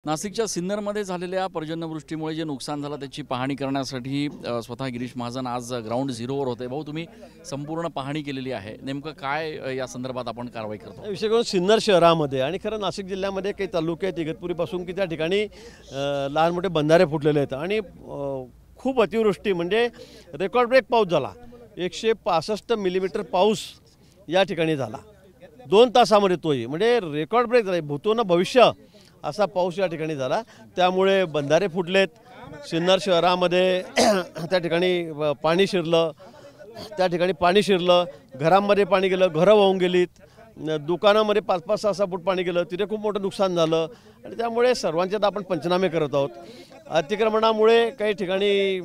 नाशिकच्या सिन्नरमध्ये झालेल्या पर्जन्यवृष्टीमुळे जे नुकसान झालं त्याची पाहणी करण्यासाठी स्वतः गिरीश महाजन आज ग्राउंड झिरोवर होते। भाऊ, तुम्ही संपूर्ण पाहणी केलेली आहे, नेमकं काय या संदर्भात आपण कारवाई करतो? विशेष करून सिन्नर शहरामध्ये आणि खरं नाशिक जिल्ह्यामध्ये काही तालुके आहेत इगतपुरीपासून की त्या ठिकाणी लहान मोठे बंधारे फुटलेले आहेत आणि खूप अतिवृष्टी म्हणजे रेकॉर्ड ब्रेक पाऊस झाला। 165 मिलीमीटर पाऊस या ठिकाणी झाला 2 तासामध्ये, तोही म्हणजे रेकॉर्ड ब्रेक झाला। भूतोनं भविष्य असा पाऊस या ठिकाणी झाला, त्यामुळे बंधारे फुटलेत सिन्नर शहरामध्ये त्या ठिकाणी पाणी शिरलं, घरांमध्ये पाणी गेलं, घरं वाहून गेलीत, दुकानामध्ये 5-5, 6-6 फूट पाणी गेलं, तिथे खूप मोठं नुकसान झालं आणि त्यामुळे सर्वांच्यात आपण पंचनामे करत आहोत। अतिक्रमणामुळे काही ठिकाणी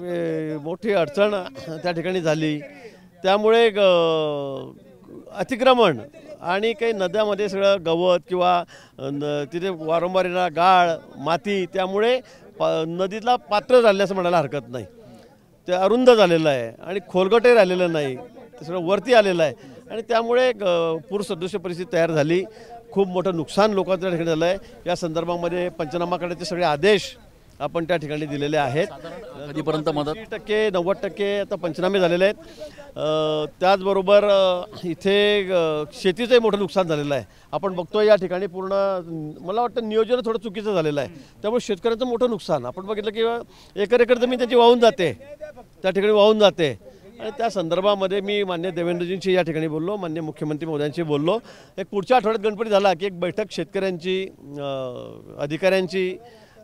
मोठी अडचण त्या ठिकाणी झाली, त्यामुळे अतिक्रमण आणि काही नद्यामध्ये सगळं गवत किंवा तिथे वारंवार येणारा गाळ माती, त्यामुळे नदीतला पात्र झालं असं म्हणायला हरकत नाही। ते अरुंद झालेलं आहे आणि खोलगटही राहिलेलं नाही, ते सगळं वरती आलेलं आहे आणि त्यामुळे पूरसदृश परिस्थिती तयार झाली। खूप मोठं नुकसान लोकांच्या ठिकाणी झालं आहे। या संदर्भामध्ये पंचनामा करण्याचे सगळे आदेश आपण त्या ठिकाणी दिलेले आहेत। कधीपर्यंत मदत? 80%, 90% आता पंचनामे झालेले आहेत। त्याचबरोबर इथे शेतीचंही मोठं नुकसान झालेलं आहे। आपण बघतो या ठिकाणी पूर्ण मला वाटतं नियोजन थोडं चुकीचं झालेलं आहे, त्यामुळे शेतकऱ्यांचं मोठं नुकसान आपण बघितलं की एकर जमीन त्याची वाहून जाते, त्या ठिकाणी वाहून जाते आणि त्या संदर्भामध्ये मी मान्य देवेंद्रजींशी या ठिकाणी बोललो, मान्य मुख्यमंत्री महोदयांशी बोललो। एक पुढच्या आठवड्यात गणपती झाला की एक बैठक शेतकऱ्यांची अधिकाऱ्यांची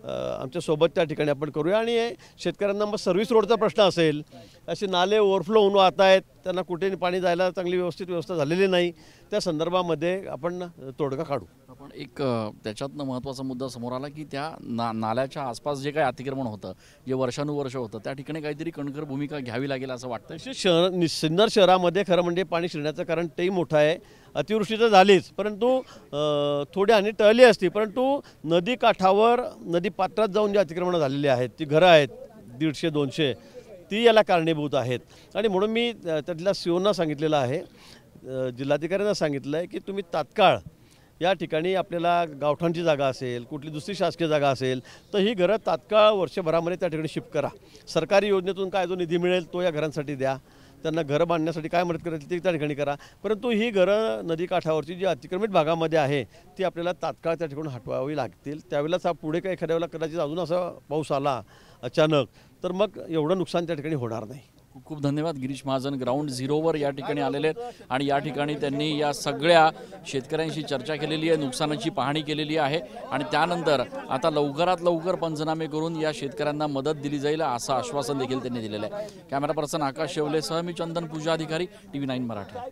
आमच्या सोबत त्या ठिकाणी आपण करूया आणि शेतकऱ्यांना मग सर्व्हिस रोडचा प्रश्न असेल, असे नाले ओव्हरफ्लो होऊन वाहत आहेत, त्यांना कुठे पाणी जायला चांगली व्यवस्था झालेली नाही, त्या संदर्भामध्ये आपण तोडगा काढू। आपण एक त्याच्यातनं महत्त्वाचा मुद्दा समोर आला की त्या नाल्याच्या आसपास जे काही अतिक्रमण होतं, जे वर्षानुवर्ष होतं, त्या ठिकाणी काहीतरी कणखर भूमिका घ्यावी लागेल असं वाटतं। सिन्नर शहरामध्ये खरं म्हणजे पाणी शिरण्याचं कारण तेही मोठं आहे। अतिवृष्टी तर झालीच, परंतु थोडी हानी टळली असती, परंतु नदी काठावर नदी पात्रात जाऊन जी अतिक्रमणं झालेली आहेत, ती घरं आहेत 150-200, ती याला कारणीभूत आहेत आणि म्हणून मी त्यातल्या सीओना सांगितलेलं आहे, जिल्हाधिकाऱ्यांना सांगितलं आहे की तुम्ही तात्काळ या ठिकाणी आपल्याला गावठांची जागा असेल, कुठली दुसरी शासकीय जागा असेल तर ही घरं तात्काळ वर्षभरामध्ये त्या ठिकाणी शिफ्ट करा। सरकारी योजनेतून काय जो निधी मिळेल तो या घरांसाठी द्या, त्यांना घरं बांधण्यासाठी काय मदत करायची ती त्या ठिकाणी करा, परंतु ही घरं नदीकाठावरची जी अतिक्रमित भागामध्ये आहे ती आपल्याला तात्काळ त्या ठिकाणी हटवावी लागतील। त्यावेळेलाच पुढे काही एखाद्या वेळेला कदाचित अजून असा पाऊस आला अचानक तर मग एवढं नुकसान त्या ठिकाणी होणार नाही। खूप खूप धन्यवाद। गिरीश महाजन ग्राउंड झिरोवर या ठिकाणी आलेले आहेत आणि या ठिकाणी त्यांनी या सगळ्या शेतकऱ्यांशी चर्चा केलेली आहे, नुकसानाची पाहणी केलेली आहे आणि त्यानंतर आता लवकरात लवकर पंचनामे करून या शेतकऱ्यांना मदत दिली जाईल असं आश्वासन देखील त्यांनी दिलेलं आहे। कॅमेरा पर्सन आकाश शेवलेसह मी चंदन पूजा अधिकारी, TV9 मराठी।